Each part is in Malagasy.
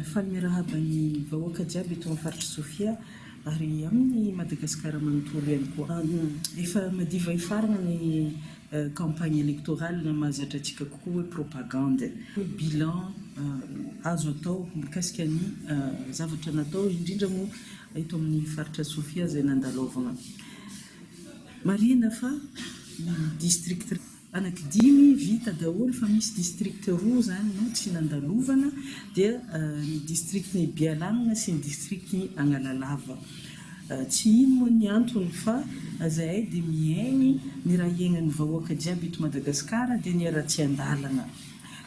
Falmirahaba-ny vahoaka jiaby eto amin'ny faritra Sofia ary amin'ny Madagasikara manontolo ihany koa. Efa madiva hifarana ny campagne électorale mahazatra antsika kokoa hoe propagande. Bilan azo atao mikasika ny zavatra natao indrindra moa eto amin'ny faritra Sofia izay nandalovana. Marina fa district anankidimy vita daholo fa misy district roa zany no tsy nandalovana dia ny district ny Bialanina sy ny district ny Analalava. Tsy ino moa ny antony fa zahay dia miaigny ny raha iaingan'ny vahoaka jiaby eto Madagasikara dia ny ara-tsy andalana.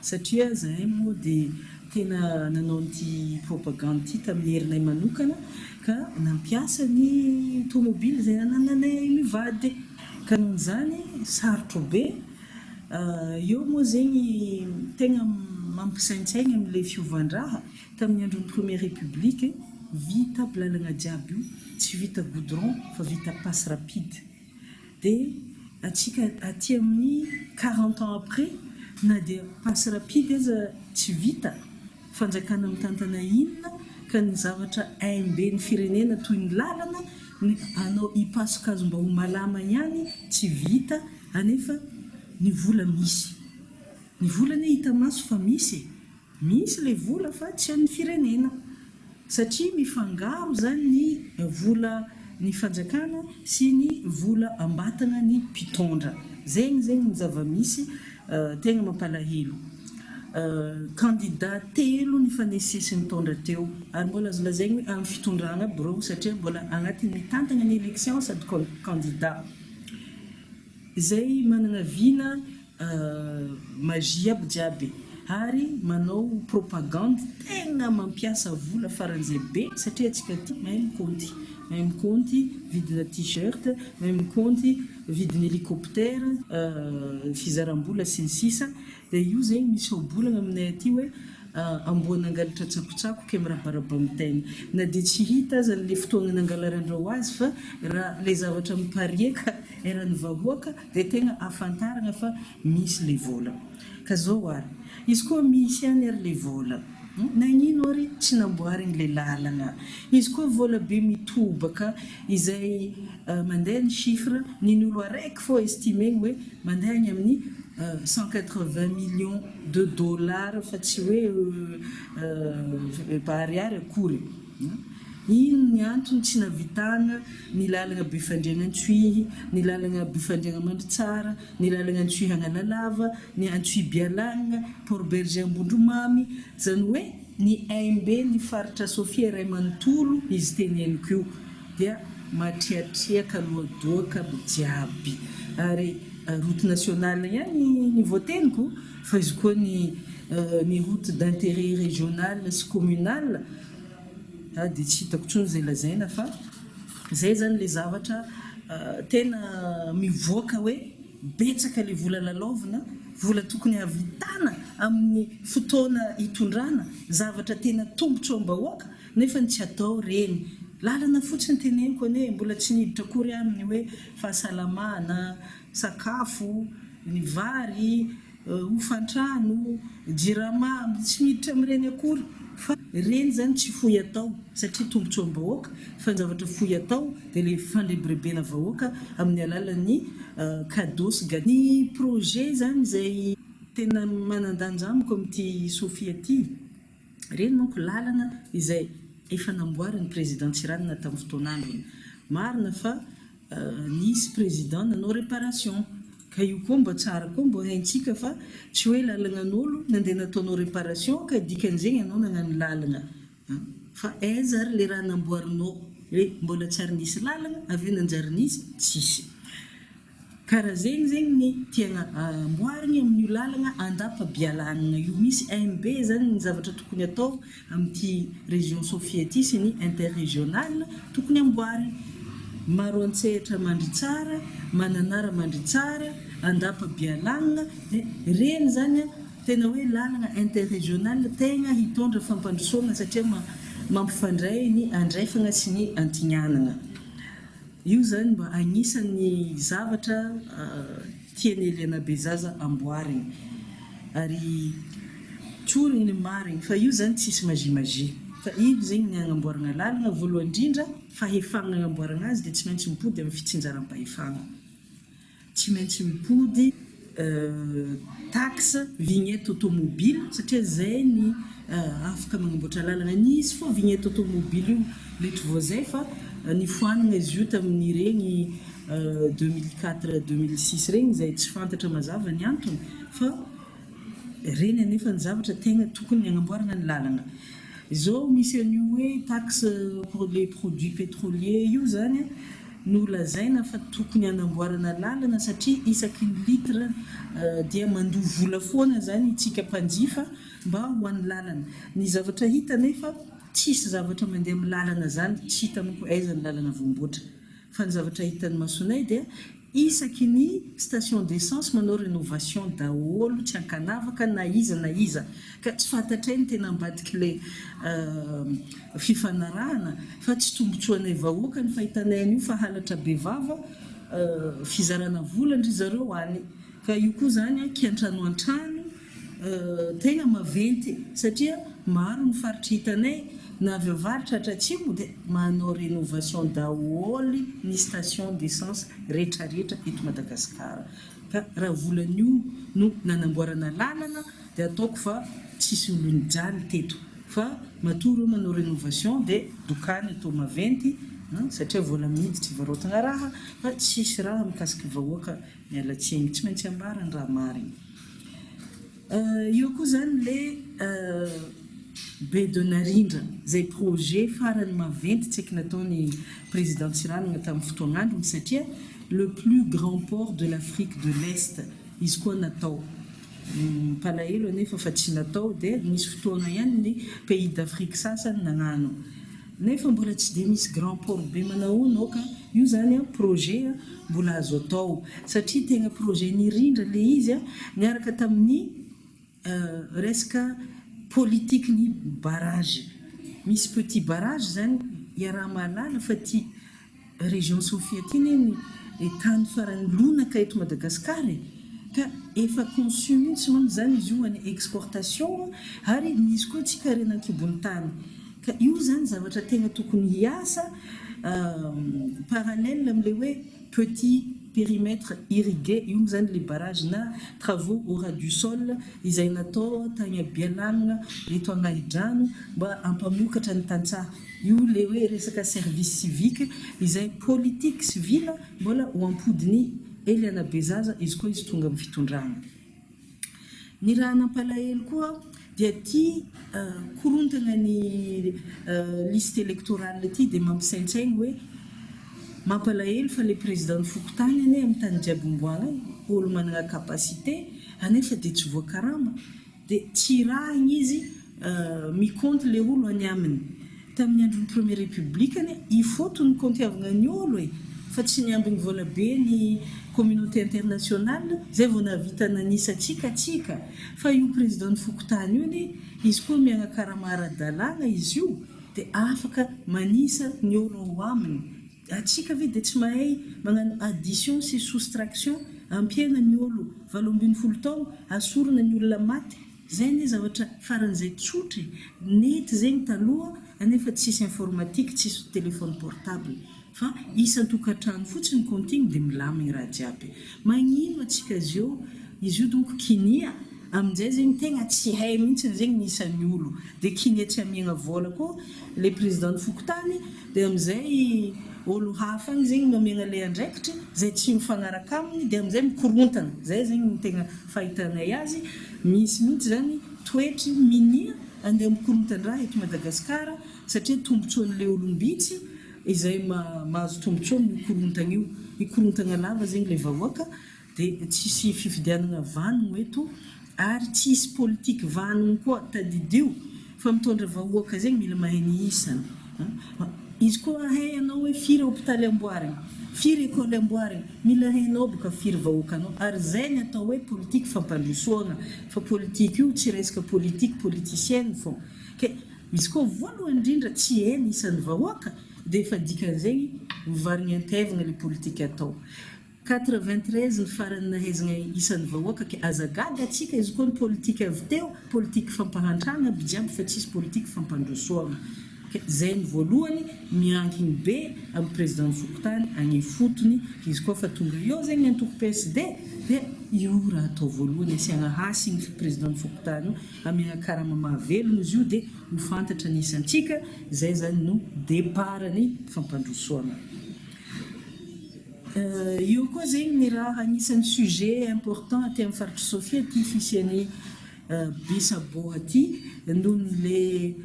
Satria zahay moa dia tena nanao ity propagande ity tamin'ny herinay manokana ka nampiasa ny tomobily izay nananay mivady. Ka noho izany sarotro be. Eo moa zegny tegna mampisaintsaigny amin'ilay fiovandraha tamin'ny andron'ny Première République vita lalagna jiaby io, tsy vita goudron fa vita passe rapide. Dia atsika aty amin'ny 40 ans après na dia passe rapide aza tsy vita fanjakana amin'ny tantana inona ka ny zavatra aimben'ny firenena toy ny lalana anao hipasoka azo mba ho malama ihany tsy vita anefa ny vola misy. Ny vola ne hita maso fa misy ilay vola fa tsy amin'ny firenena satria mifangaro zany ny vola ny fanjakana sy ny vola ambatana ny mpitondra. Zegny ny zava-misy tegna mampalahelo. Candidat telo ny fanesesy nitondra teo ary mbola azo lazaigny hoe amin'ny fitondrana aby reo satria mbola agnatin'ny tantana ny élection sady candidat. Izay manana vina magie aby jiaby ary manao propagande tegna mampiasa vola faran'izay be satria atsika ty mahay mikaonty vidina t-shirt, mahay mikaonty vidina hélicoptère, fizaram-bola sy ny sisa. Dia io zegny misy obolagna aminay aty hoe amboa nangalatra tsakotsako ke mirabaraba miteny na dia tsy hita aza le fotoana nangalarandrao azy fa raha le zavatra mipariaka eran'ny vahoaka dia tegna afantarana fa misy le vola. Ka zao ary izy koa misy ihany ary le vola nagnino ary tsy namboarina le lalana. Izy koa vola be mitobaka izay mandeha ny chiffre ny olo araiky fô estimegny hoe mandeha any amin'ny 180 millions de dollars fa tsy hoe ariary akory. Ino ny antony tsy navitana ny lalana Befandriana Antsuhi, ny lalana Befandriana Mandritsara, ny lalana Antsuhi Analalava, ny Antsuhi Bialanina, Port Berger Ambondromamy, zany hoe ny aimbe ny faritra Sofia iray manontolo izy teneniko io dia matriatriaka lohadoaka aby jiaby. Ary route nationale ihany ny voateniko fa izy koa ny route d'intérêt régional sy communal dia tsy hitako tsony izay lazaina fa izay zany le zavatra tena mivoaka hoe betsaka le vola lalaovina, vola tokony havitana amin'ny fotoana hitondrana, zavatra tena tombotra am-bahoaka nefa tsy atao reny. Lalana fotsiny teneniko ane mbola tsy niditra akory aminy hoe fahasalamana, sakafo, ny vary, hofantrano, jirama, tsy miditra amin'ireny akory fa reny zany tsy fohy atao satria tombotra am-bahoaka fa ny zavatra fohy atao dia le fandrebirebena vahoaka amin'ny alalan'ny cadeau sy gâteau. Ny projet zany izay tena manan-danja amiko amin'ity Sofia ty reny manko lalana izay efa namboarin'ny président Tsiranana tamin'ny fotoanandrony. Marina fa nisy président nanao réparation ka io koa mba tsara koa mba haintsika fa tsy hoe lalanan'olo nandeha nataonao réparation ka dikan'izegny ianao nagnano lalana fa aiza ary le raha namboarinao hoe mbola tsary nisy lalana avy eo nanjary nisy tsisy. Karaha zegny ny tiana amboarigny amin'io lalana Andapa-Bialanina io. Misy AMB zany ny zavatra tokony atao amin'ity région Sofia ity sy ny interrégional tokony amboarigny. Maroantsehatra Mandritsara, Mananara Mandritsara, Andapa-Bialanina dia reny zany tena hoe lalana interrégional tegna hitondra fampandrosoana satria mampifandray ny andraifana sy ny antignanana. Io zany mba agnisan'ny zavatra tian'ny Elena Bezaza amboarigny. Ary tsoriny mariny fa io zany tsisy magie fa io zegny ny agnamboarana lalana voalohany indrindra fahefagna agnamboarana azy dia tsy maintsy mipody amin'ny fitsinjaram-pahefagna tsy maintsy mipody taxe vignette automobile satria zay ny afaka magnamboatra lalana nisy fô vignette automobile io letry voazay fa nifoanana izy io tamin'ny regny 2004-2006 regny zay tsy fantatra mazava ny antony fa reny anefa ny zavatra tegna tokony agnamboarana ny lalana izao misy an'io hoe taxe pour les produits pétroliers io zany no lazaina fa tokony anamboarana lalana satria isaky ny litre dia mandoa vola foana zany itsika mpanjifa mba ho an'ny lalana ny zavatra hita nefa tsisy zavatra mandeha amin'ny lalana zany tsy hita moko aiza ny lalana voamboatra fa ny zavatra hitan'ny masonay dia isaky ny station d'essence manao rénovation daholo tsy ankanavaka na iza ka tsy fantatray ny tena ambadiky le fifanarahana fa tsy tombotsoanay vahoaka ny fahitanay an'io fa halatra bevava fizarana vola ndry zareo any ka io koa zany kiantrano an-trano tegna maventy satria maro ny faritra hitanay na avy avaritra hatratsimo dia manao rénovation daholo ny station d'essence rehetrarehetra eto Madagasikara ka raha volan'io no nanamboarana lalana dia ataoko fa tsisy olony jany teto fa matory manao rénovation dia dokany atao maventy satria vola miditra ivarotana raha fa tsisy raha mikasiky vahoaka mialatsiny tsy maintsy ambarany raha mariny io koa zany le be de narindra zay projet farany maventy tsy eky nataony président Tsiranana tamin'ny fotoagnandrony satria le plus grand port de l'Afrique de l'Est izy koa natao palahelo anefa fa tsy natao dia misy fotoana ihany ny pays d'Afrique sasany nagnano nefa mbola tsy dia misy grand port be manahono ka io zany projet mbola azo atao satria tegna projet nirindra le izy niaraka tamin'ny resaka politique ny barrage misy petit barrage zany iaraha malala fa ty région Sofia ty ny tany farany lonaka eto Madagasikara ka efa consomme tsy moa zany izy io any exportation ary misy koa tsy karena ankibony tany ka io zany zavatra tegna tokony hiasa parallèle am'le hoe petit périmètre irrigué io zany le barrage na travaux au ras du sol izay natao tany Bialanina reto Agnahidrano mba ampamokatra ny tantsaha io le hoe resaka service civique izay politique civile mbola ho ampodiny Eliana Bezaza izy koa izy tonga amin'ny fitondrana ny raha nampalahelo koa dia ty korontana ny liste électorale ty dia mampisaintsaigny hoe mampalahelo fa le président Fokotany ane amin'ny tany jiaby omboagna olo manana capacité anefa dia tsy voakarama dia tsy rahiny izy miconte le olo any aminy tamin'ny andron'ny première république ane ifoto ny kontiavagna ny olo fa tsy niambiny vola be ny communauté internationale zay vao nahavita nanisatsika fa io président Fokotany io ne izy koa mianakarama ara-dalàna izy io dia afaka manisa ny olo ao aminy atsika ve dia tsy mahay magnano addition sy soustraction ampiaina ny olo 20 taona asorana ny olona maty zay ne zavatra faran'izay tsotry nety zegny taloha anefa tsisy informatique tsisy téléphone portable fa isan-tokantrano fotsiny kontigny dia milamigny raha jiaby magnino atsika izy io donc kinia amin'izay zegny tegna tsy hay mihitsy zegny nisan'ny olo dia kinia tsy amiagna vola koa le président Fokotany dia amin'izay olo hafa agny zegny mamiagna le andraikitra zay tsy mifagnaraka aminy dia amin'izay mikorontana zay zegny ny tegna fahitanay azy misy mihitsy zany toetry minia andeha mikorontana-draha eto Madagasikara satria tombotsoan'le olombitsy izay mahazo tombotsoa mikorontana io mikorontana lava zegny le vahoaka dia tsisy fifidianana vanogno eto ary tsisy politique vanogno koa tadidio fa mitondra vahoaka zegny mila mahay ny isany izy koa hay anao hoe firy hôpitaly amboarigny firy école amboarigny mila hainao boka firy vahoakanao ary zay ny atao hoe politique fampandrosoagna fa politique io tsy resaka politique politicienne fô ke izy koa voalohany indrindra tsy hay ny isan'ny vahoaka dia efa dikan'izegny mivarigny antevagna le politique atao 93 ny farany nahaizana isan'ny vahoaka ke azagaga atsika izy koa ny politika avy teo politika fampahantrana bijiaby fa tsisy politika fampandrosoana zay ny voalohany miankiny be amin'ny président Fokontany agny fotony izy koa fa tonga eo zegny antoko PSD dia io raha atao voalohany asiagna hasiny président Fokontany amiagna karama mahavelogno izy io dia ho fantatra nisantsika zay zany no départny fampandrosoana. Io koa zegny ny raha anisan'ny sujet important aty amin'ny faritry Sofia ty fisian'ny Besabo aty noho le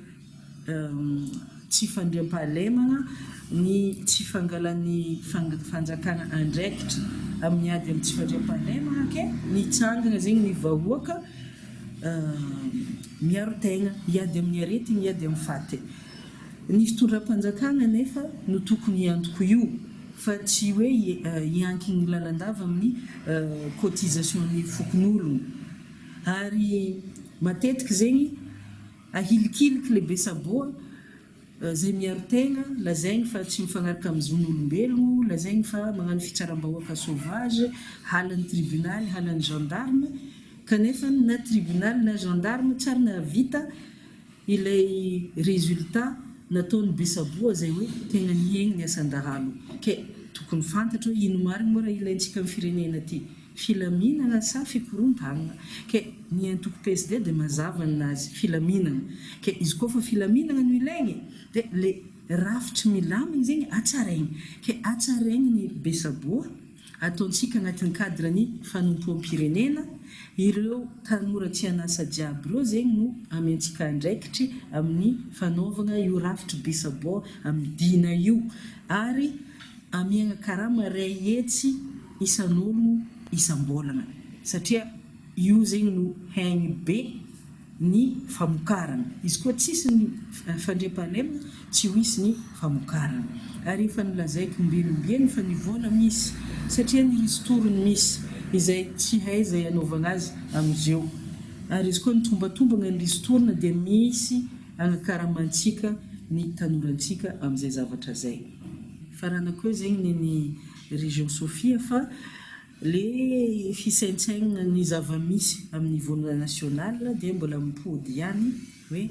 tsy fandriam-pahalemana ny tsy fangalan'ny fanjakana andraikitra amin'ny ady amin'ny tsy fandriam-pahalemana ke nitsangana zegny ny vahoaka miaro tegna hiady amin'ny arety miady amin'ny faty. Ny fitondram-panjakana nefa no tokony hiantoko io fa tsy hoe hiankiny lalandava amin'ny cotisation-ny fokon'ologno ary matetika zegny ahilikiliky le Besabo zay miaro tegna lazaigny fa tsy mifagnaraka amin'ny zon'olombelogno lazaigny fa magnano fitsaram-bahoaka sauvage halan'ny tribunal halan'ny gendarme kanefa na tribunal na gendarme tsara nahavita ilay résultat nataon'ny Besabo zay hoe tegna niegny ny asan-dahalo ke tokony fantatra hoe ino marigny moa raha ilaintsika amin'ny firenena ty filaminana sa fikorontanana ke ny antoko PSD dia mazava aminazy filaminana ke izy koa fa filaminana no ilaigny dia le rafitry milamina zegny atsaraigny ke atsaraigny ny Besabo ataontsika agnatin'ny cadre-ny fanompoam-pirenena ireo tanora tsy anasa jiaby ireo zegny no amiantsika andraikitry amin'ny fanaovana io rafitry Besabo amin'ny dina io ary amiagna karama ray hetsy isan'ologno isam-bolana satria io zegny no haigny be ny famokarana izy koa tsisy ny fandriam-pahalemana tsy ho isy ny famokarana ary efa nilazaiko mbelombieny fa ny vola misy satria ny ristorony misy izay tsy hay zay anaovana azy amizeo ary izy koa nitombatombaga ny ristorona dia misy anakaramantsika ny tanorantsika amin'izay zavatra zay farana koa zegny ny région Sofia fa le fisaintsaigna ny zava-misy amin'ny niveau national dia mbola mipody ihany hoe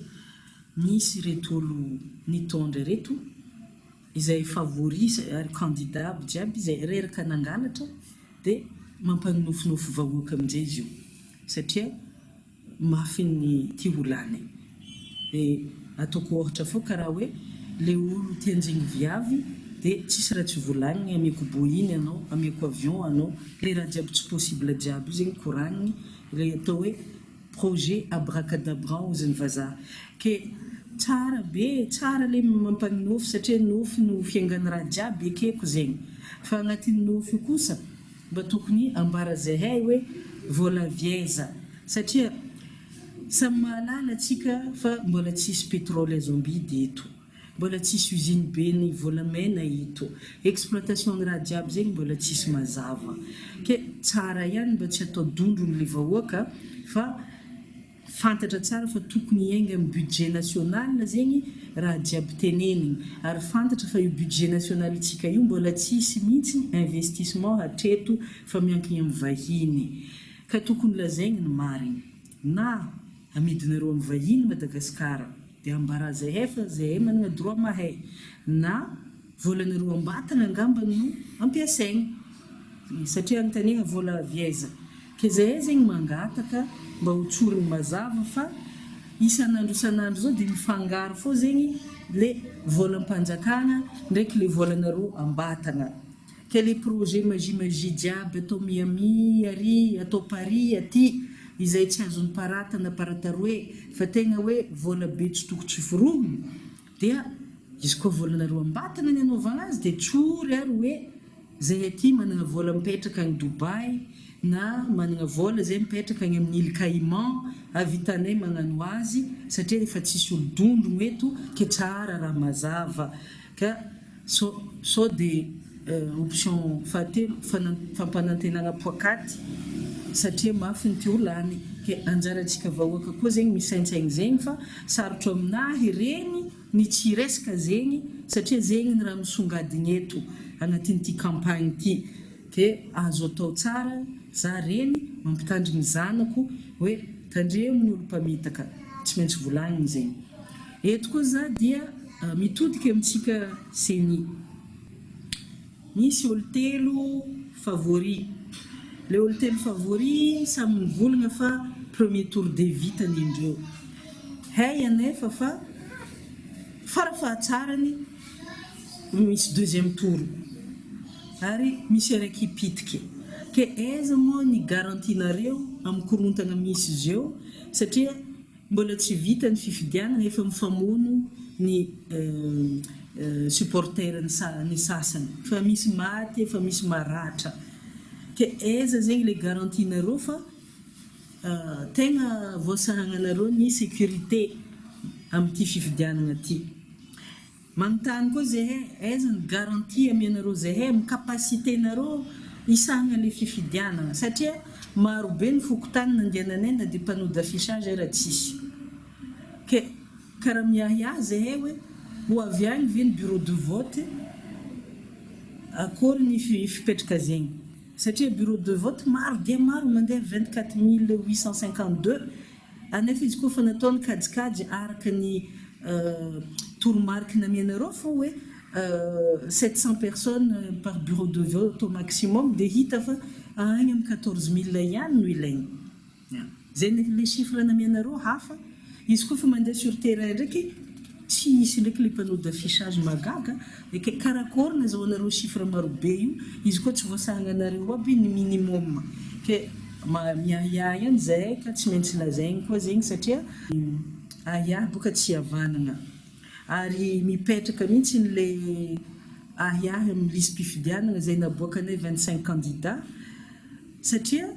misy reto olo nitondra reto izay favorise ary candidat aby jiaby izay reraka nangalatra dia mampanofinofy vahoaka amin'izay izy io satria mafy ny tia olany dia ataoko ohatra fo karaha hoe le olo tianjegny viavy dia tsisy raha tsy volagniny amiako boiny anao amiako avion anao le raha jiaby tsy possible jiaby io zegny koragniny le atao hoe projet abracadabran ozy ny vazaha ke tsara be tsara le mampanofy satria nofy no fiaingany raha jiaby ekeko zegny fa agnatin'ny nofy kosa mba tokony ambara zahay hoe vola vieza satria samy mahalala atsika fa mbola tsisy pétrole azombidy eto mbola tsisy usine be ny volamena ito exploitation ny raha jiaby zegny mbola tsisy mazava ke tsara ihany mba tsy atao dondrony le vahoaka fa fantatra tsara fa tokony hiainga amin'ny budget national zegny raha jiaby teneniny ary fantatra fa io budget national itsika io mbola tsisy mihitsy investissement hatreto fa miankiny amin'ny vahiny ka tokony lazaigny ny marigny na amidinareo amin'ny vahiny Madagasikara dia ambara zahay fa zahay manana droit mahay na volanareo ambatana angamba no ampiasaigny satria anontaniagna vola vieza ke zahay zegny mangataka mba ho tsoriny mazava fa isan'andro zao dia mifangaro fô zegny le volam-panjakana ndraiky le volanareo ambatana ke le projet magie jiaby atao miami ary atao Paris aty izay tsy azon'ny paratana parataroe fa tegna hoe vola be tsy toko tsy forohony dia izy koa volanareo ambatana ny anaovana azy dia tsory ary hoe zay aty manana vola mipetraka any Dubai na manana vola zay mipetraka any amin'ny île Caïman avitanay magnano azy satria efa tsisy olo-dondrogno eto ke tsara raha mazava ka so dia option fahatelo fampanantenana poakaty satria mafy ny tia olany ke anjarantsika vahoaka koa zegny misaintsaigny zegny fa sarotro aminahy reny ny tsy resaka zegny satria zegny ny raha misongadiny eto agnatin'ity campagne ity dia azo atao tsara za reny mampitandriny zanako hoe tandremo ny olo-pamitaka, tsy maintsy volagniny zegny. Eto koa za dia mitodika amintsika seni. Misy olo telo favori. Le olo telo favori samy mivolagna fa premier tour de vitany indreo. Hay anefa fa farafahatsarany misy deuxième tour. Ary misy araiky hipitiky. Ke aiza moa ny garantinareo amin'ny korontana misy izy eo satria mbola tsy vita ny fifidianana efa mifamono ny supporter ny sasany. Fa misy maty, efa misy maratra. Ke aiza zegny le garantinareo fa tegna voasahagnanareo ny sécurité amin'ity fifidianana ty. Manontany koa zahay aiza ny garantie amianareo zahay amin'ny capacité-nareo isahagna le fifidianana satria maro be ny fokotany nandiananay na dia panneau d'affichage raha tsisy. Ke karaha miahiahy zahay hoe ho avy agny ve ny bureau de vote akory ny fipetraka zegny. Satria bureau de vote maro dia maro mandeha 24 852 anefa izy koa fa nataony kajikajy araka ny toromarika namianareo fô hoe 700 personnes par bureau de vote au maximum dia hita fa agny amin'ny 14 000 ihany no ilaigny. Zay le chiffre namianareo hafa izy koa fa mandeha sur terrain ndraiky tsy misy ndraiky le panneau d'affichage magaga dia karakory nazahoanareo chiffre marobe io izy koa tsy voasahagnanareo aby ny minimum. Ke miahiahy ihany zahay ka tsy maintsy lazaigny koa zegny satria ahiahy boka tsy havanana. Ary mipetraka mihitsy le ahiahy amin'ny listim-pifidianana zay naboakanay 25 candidats satria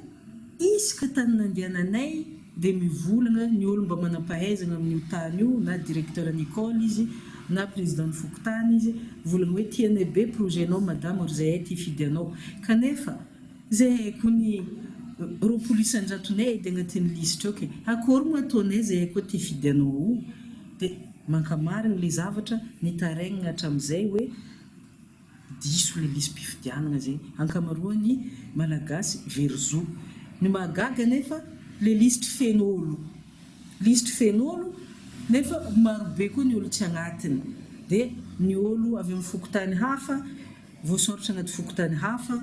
isaka tany nandiananay dia mivolagna ny olo mba manampahaizana amin'ny tany io na directeur n'école izy na président ny fokotany izy volagna hoe tianay be projet-nao madame ary zahay ty fidianao kanefa zahay koa ny roapolo isan-jatonay dia agnatin'ny liste eo ke akory moa ataonay zahay koa ty fidianao io dia mankamarina le zavatra nitarainina hatramin'izay hoe diso le listim-pifidianana zay ankamaroany malagasy verzo. Ny mahagaga nefa le liste fen'olo nefa marobe koa ny olo tsy agnatiny dia ny olo avy amin'ny fokotany hafa voasoratra anaty fokotany hafa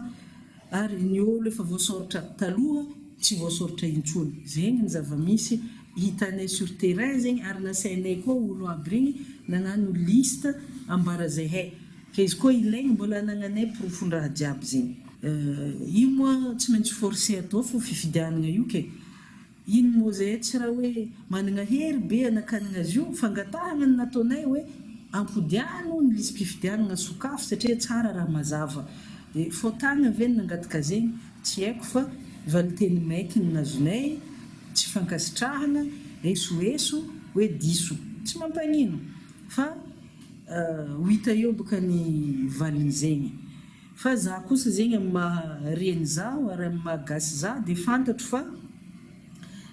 ary ny olo efa voasoratra taloha tsy voasoratra intsony. Zegny ny zava-misy hitanay sur terrain zegny ary nasainay koa olo aby regny nagnano liste ambara zahay ke izy koa ilaigny mbola anagnanay profondraha jiaby zegny. Io moa tsy maintsy forcé atao fo fifidianana io ke ino moa zahay tsy raha hoe manana hery be anakanana azy io fangatahana ny nataonay hoe ampodiano ny listim-pifidianana sokafo satria tsara raha mazava dia faotana ve ny nangataka zegny tsy haiko fa valiteny maiky ny nazonay tsy fankasitrahana esoeso hoe diso tsy mampanino fa hita eo boka ny valiny zegny. Fa za kosa zegny amin'ny mahareny zaho ary amin'ny mahagasy za dia fantatro fa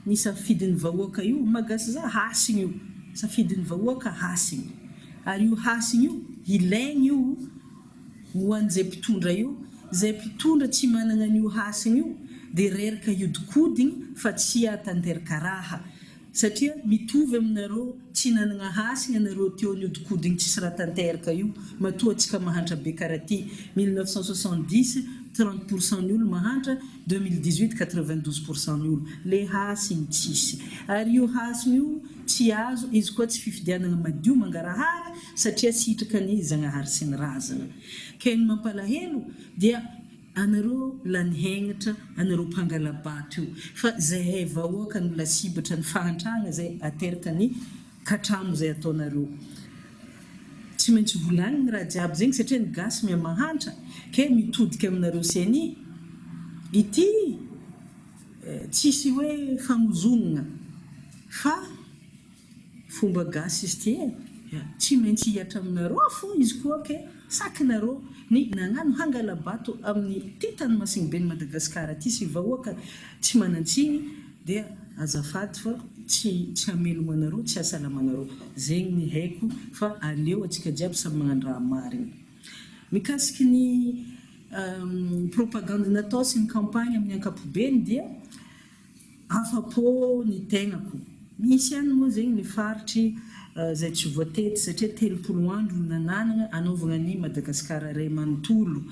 ny safidin'ny vahoaka io mahagasy za hasiny io safidin'ny vahoaka hasiny ary io hasiny io ilaigny io ho an'izay mpitondra io zay mpitondra tsy manana an'io hasiny io dia reraka iodikodigny fa tsy atanteraka raha satria mitovy aminareo tsy nanana hasiny anareo teo ny odikodigny tsisy raha tanteraka io matoa antsika mahantra be karaha ty 1970 30% ny olo mahantra 2018 92% ny olo le hasiny tsisy ary io hasiny io tsy azo izy koa tsy fifidianana madio mangarahara satria sitraka ny zagnahary sy ny razana ke ny mampalahelo dia anareo lany henatra anareo mpangalabato io fa zahay vahoaka no lasibatra ny fahantragna zay ateraka ny katramo zay ataonareo tsy maintsy volagniny raha jiaby zegny satria ny gasy miamahantra ke mitodika aminareo seni ity tsisy hoe famozonana fa fomba gasy izy ty tsy maintsy hiatra aminareo fo izy koa ke sakinareo ny nagnano hangalabato amin'ny ty tanomasigny be ny Madagasikara ty sy vahoaka tsy manantsiny dia azafady fa tsy hamelogno anareo tsy hasalamanareo zegny ny haiko fa aleo antsika jiaby samy magnano raha marina. Mikasiky ny propagande natao sy ny campagne amin'ny ankapobeny dia afa-po ny tegnako. Misy ihany moa zegny ny faritry izay tsy voatety satria 3 andro nananana anaovana ny Madagasikara ray manontolo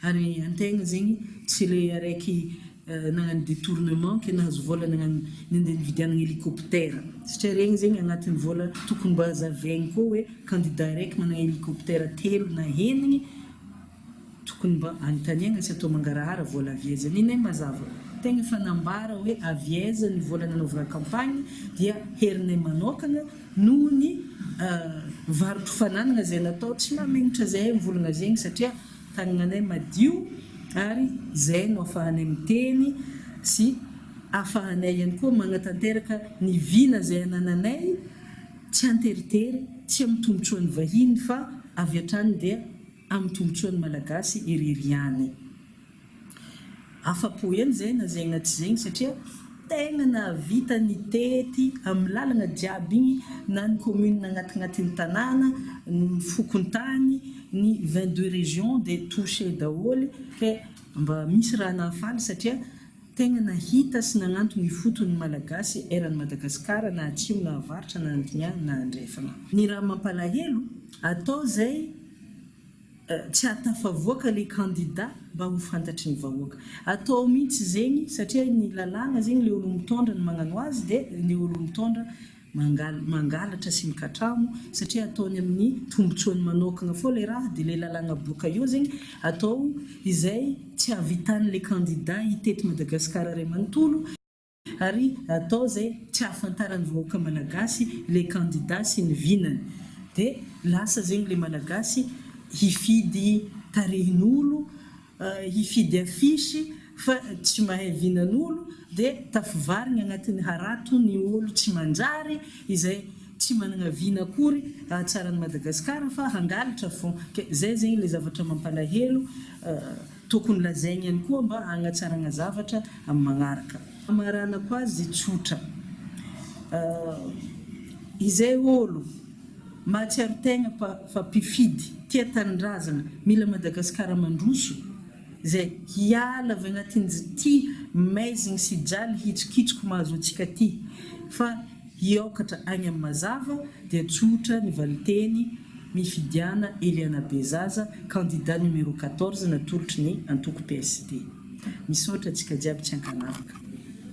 ary antegna zegny tsy le araiky nagnano détournement ke nahazo vola nagnano nandeha nividianana hélicoptère satria regny zegny agnatin'ny vola tokony mba hazavaigny koa hoe candidat araiky manana hélicoptère 3 na enigny tokony mba anontaniana sy atao mangarahara vola aviezana iny mazava tegna efa nambara hoe avieza ny vola nanaovana campagne dia herinay manokana noho ny varotro fananana zay natao tsy mamegnitra zahay mivolagna zegny satria tagnanay madio ary zay no afahanay miteny sy afahanay ihany koa magnatanteraka ny vina zay anananay tsy anteritery tsy amin'ny tombotsoan'ny vahiny fa avy hatrany dia amin'ny tombotsoan'ny malagasy iririany. Afa-po ihany zay na zay agnaty zegny satria tegna nahavita ny tety amin'ny lalana jiaby igny na ny commune agnatignatin'ny tanàna ny fokontany ny 22 régions de touché daholy ke mba misy raha nahafaly satria tegna nahita sy nagnantony foton'ny malagasy eran'ny Madagasikara na atsimo na avaratra na andignana na andrefana. Ny raha mampalahelo atao zay tsy atafavoaka le candidat mba ho fantatry ny vahoaka atao mihitsy zegny satria ny lalàna zegny le olo mitondra ny magnano azy dia ny olo mitondra mangalatra sy mikatramo satria ataony amin'ny tombotsoany manokana fô le raha dia le lalàna boka io zegny atao izay tsy havitan'le candidat hitety Madagasikara ray manontolo ary atao zay tsy hahafantaran'ny vahoaka malagasy le candidat sy ny vinany dia lasa zegny le malagasy hifidy tarehin'olo hifidy afisy fa tsy mahay vinan'olo dia tafivarina agnatin'ny harato ny olo tsy manjary izay tsy manana vina akory ahatsarany Madagasikara fa hangalatra fô zay zegny le zavatra mampalahelo tokony lazaigny ihany koa mba hagnatsarana zavatra amin'ny magnaraka. Amaranako azy tsotra izay olo mahatsiaro tegna fa mpifidy tia tanindrazana mila Madagasikara mandroso zay hiala avy agnatin'ny ty maizigny sy jaly hitsokitroko mahazo antsika ty fa hiokatra agny amin'ny mazava dia tsotra ny valiteny mifidiana Eliana Bezaza candidat numéro 14 natolotry ny antoko PSD. Misaotra antsika jiaby tsy ankanavaka.